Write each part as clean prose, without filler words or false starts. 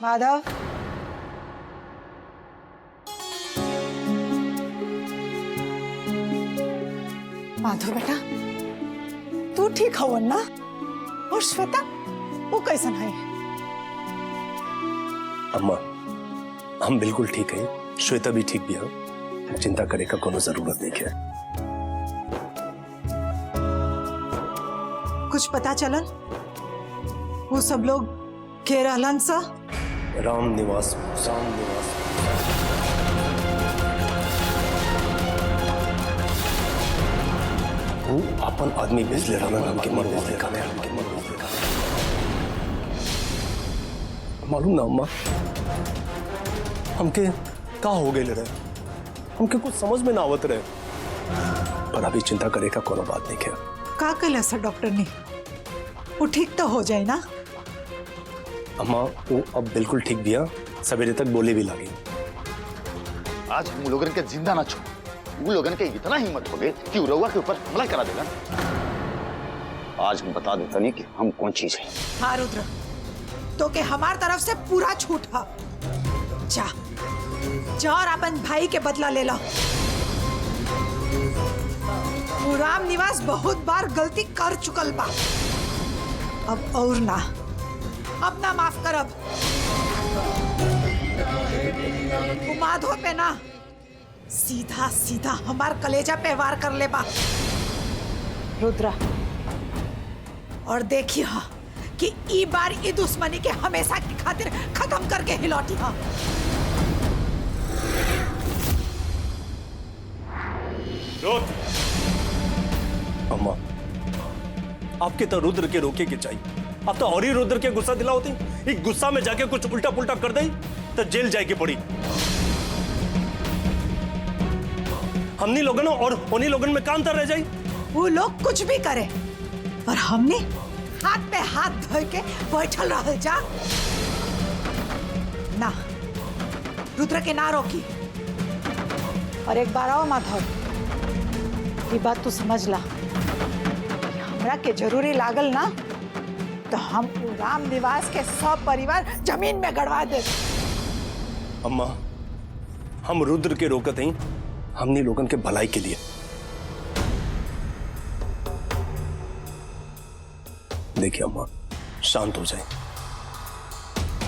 माधव, माधव बेटा, तू ठीक हो ना? और श्वेता वो कैसन है? अम्मा, हम बिल्कुल ठीक हैं। श्वेता भी ठीक भी है। चिंता करे का कोनो जरूरत नहीं है। कुछ पता चलन? वो सब लोग के रहलन सा? राम निवास, राम निवास। वो अपन आदमी भेज ले रहा नाम के मरवा देखा है। मालूम ना अम्मा, हमके का हो गए रहे, हमके कुछ समझ में ना आवत रहे। पर अभी चिंता करे का कोनो बात नहीं है। का कहला सर डॉक्टर ने? वो ठीक तो हो जाए ना? अम्मा वो अब बिल्कुल ठीक भी है। सवेरे तक बोले भी लगी। आज हम लोगन के जिंदा ना छोड़, वो लोगन के इतना हिम्मत हो गए कि उरवा के ऊपर हमला करा देगा। आज हम बता देता नहीं कि हम कौन चीज है। हाँ रुद्र, तो के हमार तरफ से पूरा छूट है। जा जा और अपन भाई के बदला ले लो। वो राम निवास बहुत बार गलती कर चुकल बा, अब और ना, अब ना माफ करब। वो माधव पे ना सीधा सीधा हमार कलेजा पे वार कर ले बा। रुद्रा, और देखिए कि ई बार ई दुश्मनी के हमेशा की खातिर खत्म करके ही लौटी हा। अम्मा, आपके तो रुद्र के रोके के चाहिए। अब तो और ही रुद्र के गुस्सा दिला होती। एक गुस्सा में जाके कुछ उल्टा पुल्टा कर दे तो जेल जाके पड़ी। हमनी लोगन और उन्हीं लोगन में काम रह जाए। वो लोग कुछ भी करे, पर हमने हाथ पे हाथ धो के बैठल रह जा ना। रुद्र के ना रोकी। और एक बार आओ माधव, ये बात तू समझ ला, हमरा के जरूरी लागल ना तो हम राम निवास के सब परिवार जमीन में गड़वा दे। अम्मा, हम रुद्र के रोकत हैं हमनी लोगन के भलाई के लिए। देखिए अम्मा, शांत हो जाए।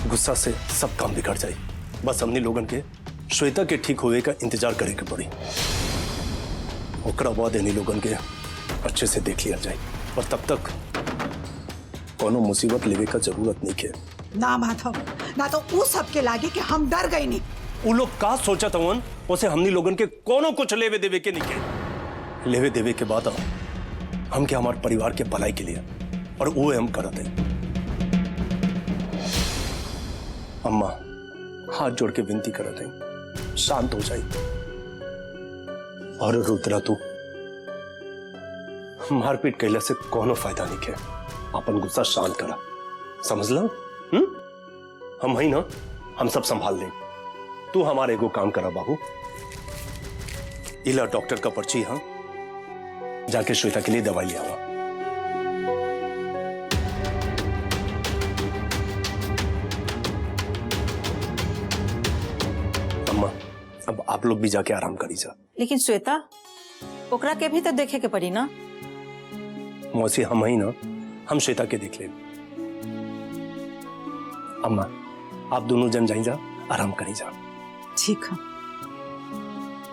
गुस्सा से सब काम बिगड़ जाए। बस हमनी लोगन के श्वेता के ठीक होने का इंतजार करे के पड़ी। ओकरा बाद इन्हीं लोगन के अच्छे से देख लिया जाए। और तब तक कोनो मुसीबत लेवे का जरूरत नहीं है। ना माधव, ना तो वो सबके लागे कि हम डर गए नहीं। वो लोग का सोचा था उसे हमनी लोगन के कोनो कुछ लेवे देवे के नहीं के। लेवे देवे के बाद हम के हमारे परिवार के भलाई के लिए, और वो हम करते। अम्मा, हाथ जोड़ के विनती करते, शांत हो जाए। और रुद्रा, तू मारपीट कैला से कोनो फायदा नहीं है। अपन गुस्सा शांत करा, समझ लो। हम ही ना, हम सब संभाल लें। तू हमारे को काम करा बाबू। इला डॉक्टर का पर्ची, हाँ, जाके श्वेता के लिए दवाई ले आवा। अम्मा, अब आप लोग भी जाके आराम करी जा। लेकिन श्वेता, ओकरा के भी तो देखे के पड़ी ना। मौसी, हम ही ना, हम श्वेता के देख ले। अम्मा, आप दोनों जन जाई जा, आराम करी जा। ठीक है,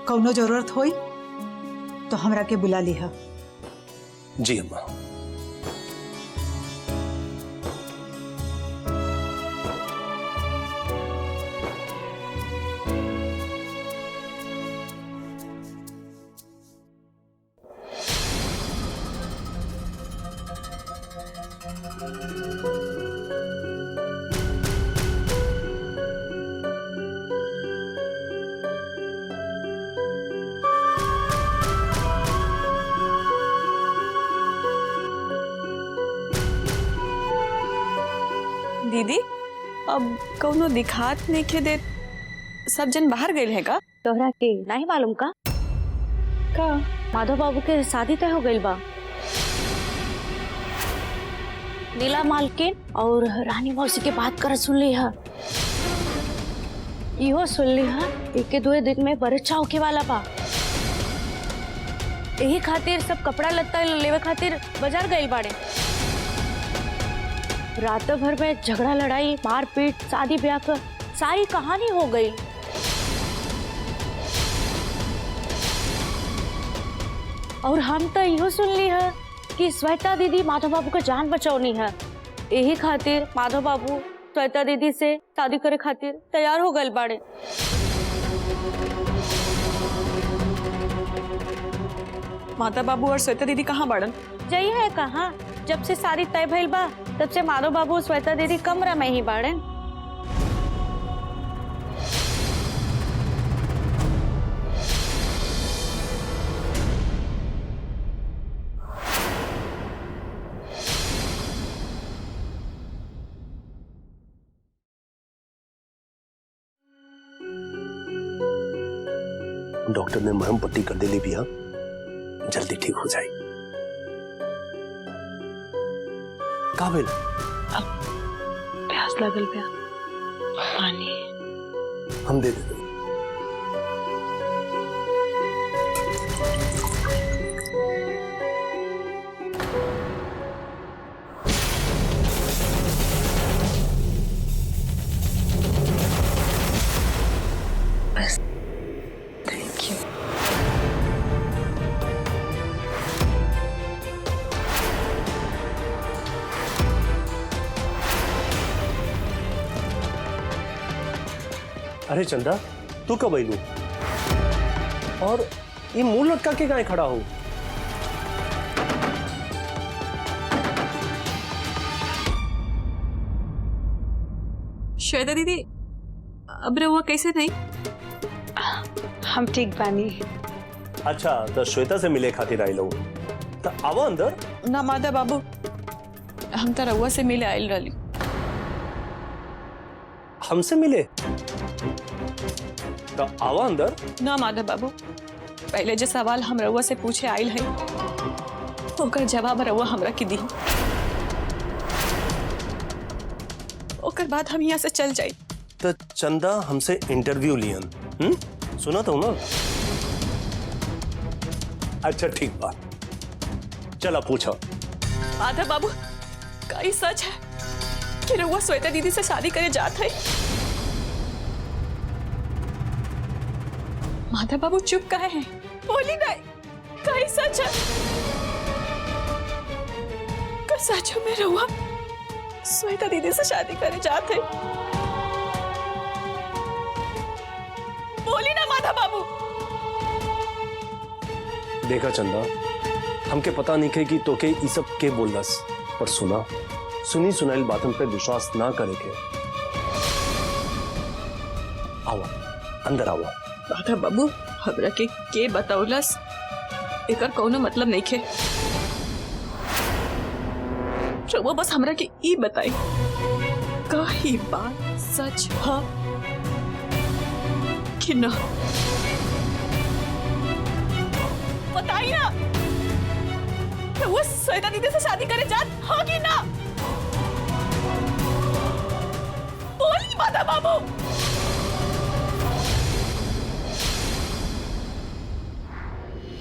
कौनो जरूरत होई तो हमरा के बुला लिहा। जी अम्मा। दीदी, अब कौनो दिखात नहीं के दे। सब जन बाहर गए है का? तोहरा के नहीं मालूम का? माधव बाबू के शादी तय हो गई बा। नीला मालकिन और रानी मौसी के बात कर सुन ली है। इहो सुन ली है एक दो दिन में बरछा होके वाला बा। यही खातिर सब कपड़ा लत्ता लेवे खातिर बाजार गए बाड़े। रात भर में झगड़ा लड़ाई मारपीट शादी ब्याह का सारी कहानी हो गई। और हम तो इहो सुन ली है कि श्वेता दीदी माधव बाबू का जान बचावनी है। यही खातिर माधव बाबू श्वेता दीदी से शादी करे खातिर तैयार हो गए बाड़े। माता बाबू और श्वेता दीदी कहाँ बाड़न? जई है कहाँ, जब से शादी तय भइल बा तब से माधव बाबू और श्वेता दीदी कमरा में ही बाड़े। डॉक्टर ने मरहम पट्टी कर देली बिया, जल्दी ठीक हो जाए। का भेल? प्यास लगल बा, पानी हम दे देते। अरे चंदा, तू कब आईलू? और ये मुंह लटका के कहाँ खड़ा हो? श्वेता दीदी अब रहुआ कैसे नहीं? हम ठीक बानी। अच्छा, तो श्वेता से मिले खातिर आई लो। तो आओ अंदर। ना माता बाबू, हम तो रहुआ से मिले आयल रही। हमसे मिले? तो आओ अंदर। ना माधव बाबू, पहले जो सवाल हम रउआ से पूछे आयल है ओकर जवाब रउआ हमरा के दी। ओकर बाद हम यहाँ से चल जाए। तो चंदा हमसे इंटरव्यू लियन, सुना तो ना? अच्छा ठीक बात, चला पूछो। माधव बाबू, कई सच है कि रउआ श्वेता दीदी से शादी करे जात है? माधव बाबू चुप काहे हैं? बोली नहीं, कहीं सच है? का सच में रहुआ श्वेता दीदी से शादी करे जाते? बोली ना माधव बाबू। देखा चंदा, हमके पता नहीं खे कि तोके ये सब के बोलस, पर सुना सुनी सुनाइल बातन पे विश्वास ना करे के। आओ अंदर आओ। माधव बाबू, हमरा के बताउलस एकर कोनो मतलब नहीं खे। रउआ बस हमरा के ई बताई का ही बात सच है कि ना? बताई ना, रउआ श्वेता दीदी से शादी करे जात हाँ कि ना? बोली माधव बाबू।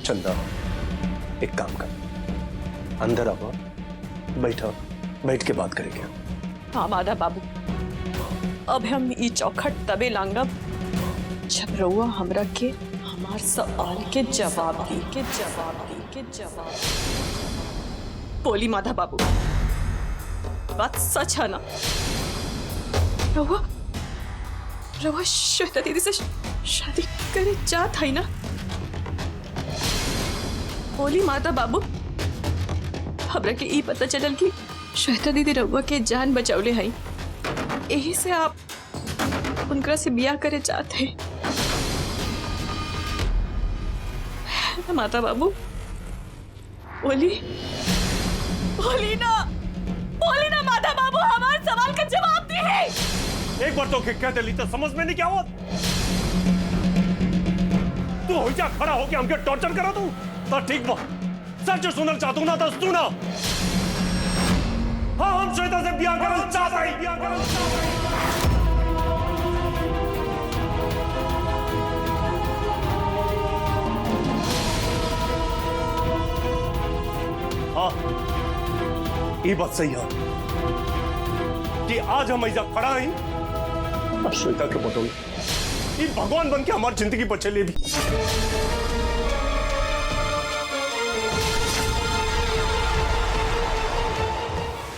चंदा, एक काम कर, अंदर आओ, बैठो, बैठ के बात करेंगे। हाँ माधव बाबू, अब हम ई चौखट तबे लांगब जब रउआ हमरा के हमार सवाल के जवाब दी। बोली माधव बाबू, बात सच है ना? रउआ श्वेता दीदी से शादी करे जात है ना? बोली माता बाबू, हमरा के ई पता चलल कि श्वेता दीदी रउआ के जान बचौले हैं, यही से आप उनकरा से बियाह करे चाहते हैं माता बाबू? बोली ना माता बाबू, हमारे सवाल का जवाब दी। एक बार तो कह दिली तो समझ में नहीं क्या हुआ? तू हो जा खड़ा हो के हमके टॉर्चर करा तू? तो ठीक बा, सच सुनना चाहतू ना तो सुना। हाँ हम श्वेता से ब्याह करना चाहते हैं। हाँ ये बात सही है कि आज हम ऐसा खड़ा हैं और श्वेता के बदौलत ये भगवान बन के हमारी जिंदगी बचे ले भी।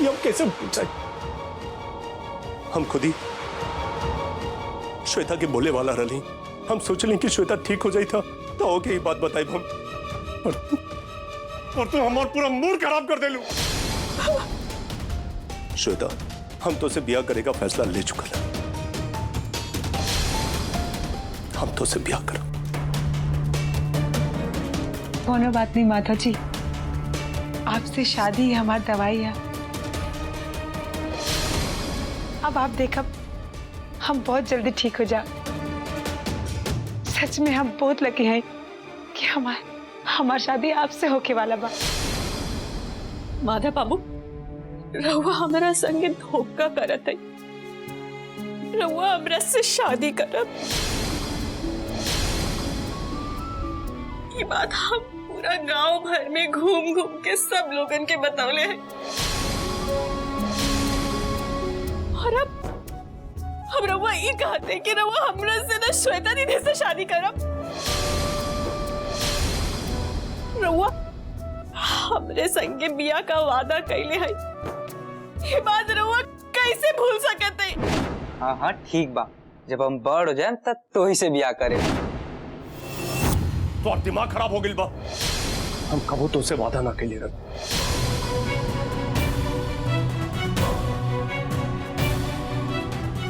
ये हम कैसे भूल जाए? हम खुद ही श्वेता के बोले वाला रही। हम सोच लें कि श्वेता ठीक हो जाई था तो ओके ये बात बताई हम और तू हमारा पूरा मूड खराब कर दे लू। श्वेता हम तो से ब्याह करेगा फैसला ले चुका है। हम तो से ब्याह करो। कोनो बात नहीं माता जी, आपसे शादी ही हमारी दवाई है। अब आप देखो हम बहुत जल्दी ठीक हो जाओ। सच में हम बहुत लकी हैं कि हमारी शादी आपसे होके वाला बा। माधव बाबू रहुआ हमारा संगे धोखा करत है। रहुआ हमरा से शादी करब। ये बात हम पूरा गांव भर में घूम घूम के सब लोगन के बतौले हैं। और अब हम रहुआ ये कहते कि रहुआ हमरा से ना श्वेता दीदी से शादी करब। रहुआ हमरे संगे बिया का वादा कैले है। ये बात रहुआ कैसे भूल सकते? हाँ हाँ ठीक बा, जब हम बड़ हो जाए तब तो ही से ब्याह करे। तो दिमाग खराब हो गई बा। हम कबो तो से वादा ना के लिए रख।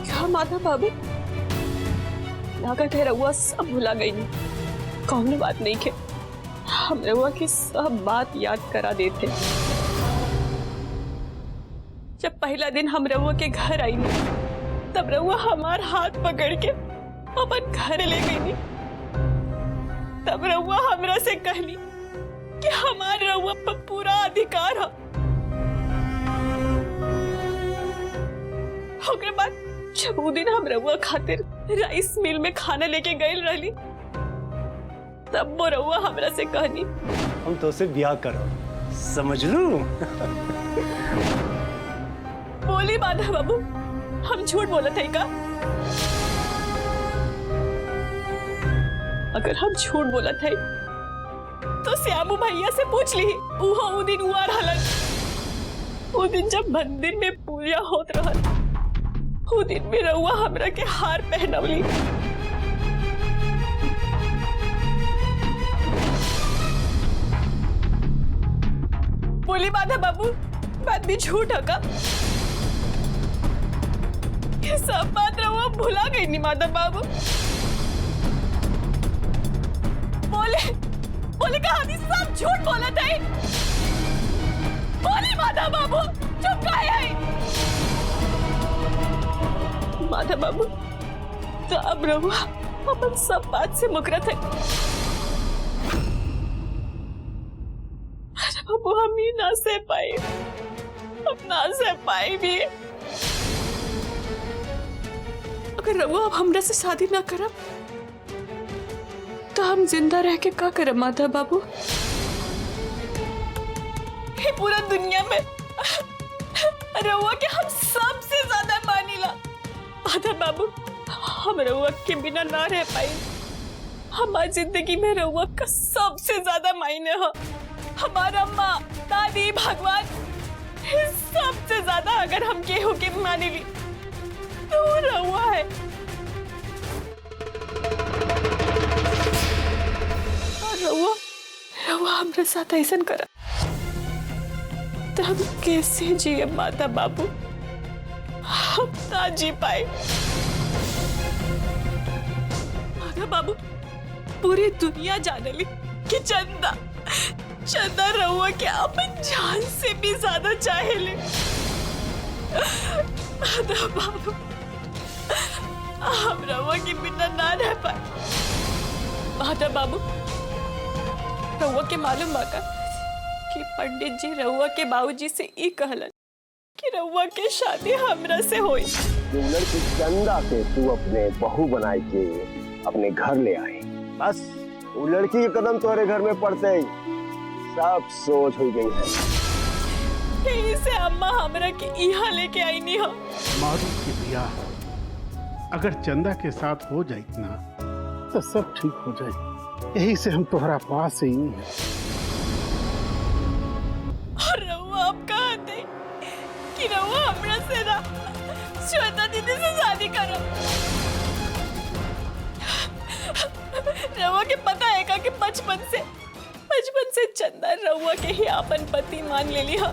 क्या माता बाबू लागत है रहुआ सब भुला गई। कौन बात नहीं के हम रहुआ की सब बात याद करा देते। जब पहला दिन हम रहुआ के घर आई नहीं तब रहुआ हमार हाथ पकड़ के अपन घर ले गई नहीं। तब रहुआ हमरा से कहली कि हमार रहुआ पर पूरा अधिकार है। ओकरे बाद जब वो दिन हम रहुआ खातिर राइस मिल में खाना लेके गए रही तब वो रहुआ हमरा से कहनी हम तो से ब्याह करो, समझ लू? बोली माधव बाबू हम झूठ बोला थे का? अगर हम झूठ बोला थे तो श्यामू भैया से पूछ ली। वो दिन हुआ रहलन। वो दिन जब मंदिर में पूजा होत रहल वो दिन में रहुआ हमरा के हार पहनवली। बोली माधव बाबू बात भी झूठ है का? ये सब बात रहुआ भुला गई नहीं माधव बाबू। बोले कहा सब झूठ बोला था। बोली माधव बाबू चुप काहे है? माधव बाबू तो अब रहुआ अपन सब बात से मुकरत है। माधव बाबू हम ही ना सह पाए, अब ना सह पाए भी। अगर रहुआ अब हमरा से शादी ना करब तो हम जिंदा रह के क्या करब माधव बाबू? ये पूरा दुनिया में रहुआ के हम सबसे ज्यादा मानीला। माधव बाबू हम रहुआ के बिना ना रह पाई। हमारी जिंदगी में रहुआ का सबसे ज्यादा मायने है। हमारा माँ दादी भगवान सबसे ज्यादा अगर हम केहू के माने ली तो रहुआ है। रहुआ हमारे साथ ऐसा करा तो हम कैसे जिए माता बाबू? हम ना जी पाए। माता बाबू पूरी दुनिया जाने ली कि चंदा रहुआ के अपन जान से भी ज्यादा चाहे ले। माता बाबू हम रहुआ के बिना ना रह पाए। माता बाबू रहुआ के मालूम बाका कि पंडित जी रहुआ के बाबूजी से ई कहलन कि रउआ के शादी हमरा से होई। जो लड़की चंदा से तू अपने बहू बनाई के अपने घर ले आई, बस वो लड़की के कदम तुम्हारे घर में पड़ते ही सब सोच हो गई है। यही से अम्मा हमरा के यहाँ लेके आई नहीं हो। मारूफ की ब्याह अगर चंदा के साथ हो जाए ना तो सब ठीक हो जाए। यही से हम तुम्हारा पास ही नहीं है। और रउआ आप कहा थे कि रउआ हमरा से ना श्वेता दीदी से शादी करो। रउआ के पता है का कि बचपन से चंदा रउआ के ही अपन पति मान ले लिया।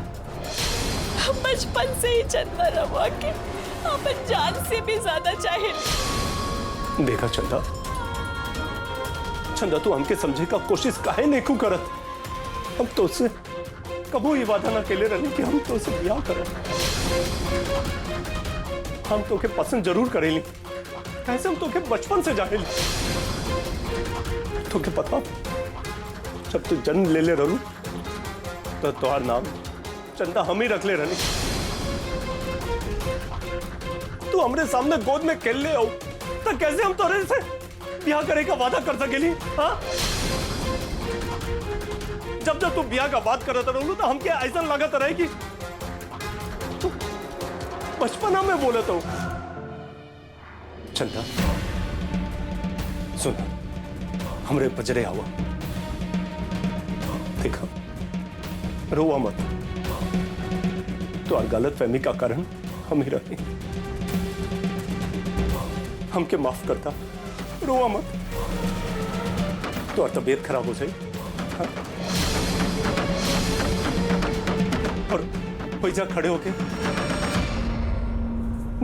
बचपन से ही चंदा रउआ के अपन जान से भी ज्यादा चाहे। देखा चंदा, तू हमके समझे का कोशिश काहे नहीं करत। हम तो उससे कबो ये वादा ना केले रहने कि हम तो उससे ब्याह करब। हम तो के पसंद जरूर करेली, कैसे हम तो के बचपन से जानेली। तो के पता जब तू जन्म ले रहू तो तुम्हार नाम चंदा हम ही रख ले रहनी। तू हमरे सामने गोद में खेल ले आओ तो कैसे हम तोरे से ब्याह करे का वादा कर सकेली? हाँ, जब तू ब्याह का बात करता रहू तो हमके ऐसा लागत रहे कि तू बचपना में बोले तो। चंदा सुन, हमरे पजरे आवा, देखा रोवा मत। तो गलत फहमी का कारण हम ही रहे। हमके माफ करता, रोवा मत। तो तबीयत खराब हो जाए। हाँ? और पैसा खड़े होके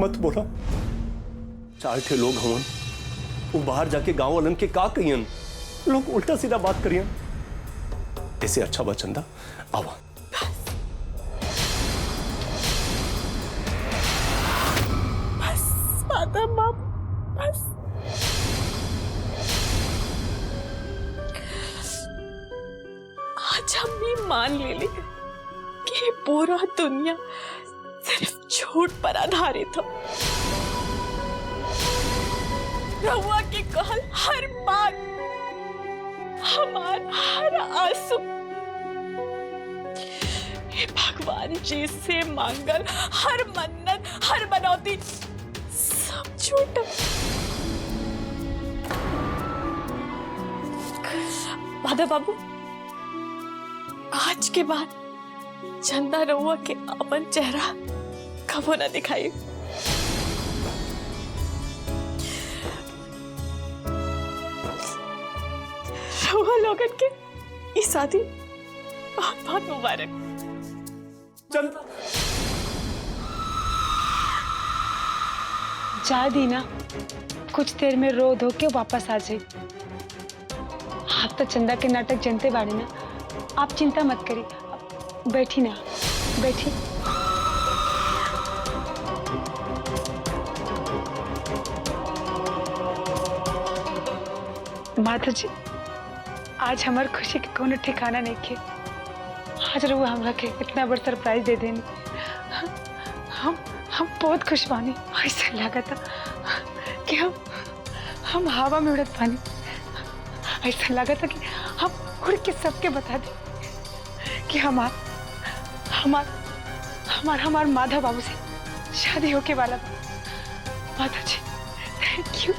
मत बोला। 4 ठे लोग हवन, वो बाहर जाके गांव वालन के का कहियन, लोग उल्टा सीधा बात करियन। ऐसे अच्छा बा चंदा, आवा। बस आज हम भी मान ले ली कि पूरा दुनिया सिर्फ झूठ पर आधारित हो। रहुआ के कहल हर बात, हमार हर आंसू, हे भगवान जी से मांगल हर मन्नत, हर मनौती सब झूठ। माधव बाबू, आज के बाद चंदा रहुआ के अपन चेहरा कबो न दिखाई। रहुआ लोगन के ये शादी बहुत बहुत मुबारक। चंदा जा दीना, कुछ देर में रो धो के वापस आ जाए। आप तो चंदा के नाटक जनते बाड़े ना, आप चिंता मत करिए। बैठी ना, बैठी। माता जी, आज हमार खुशी के कोनो ठिकाना नहीं के। आज रहुआ हमरा के इतना बड़ा सरप्राइज दे देनी। हम बहुत खुश बानी। ऐसा लगा था कि हम हवा में उड़त पानी। ऐसा लगा था कि हम उड़ के सबके बता दें कि हमार माधव बाबू से शादी होके वाला। माता जी, थैंक यू।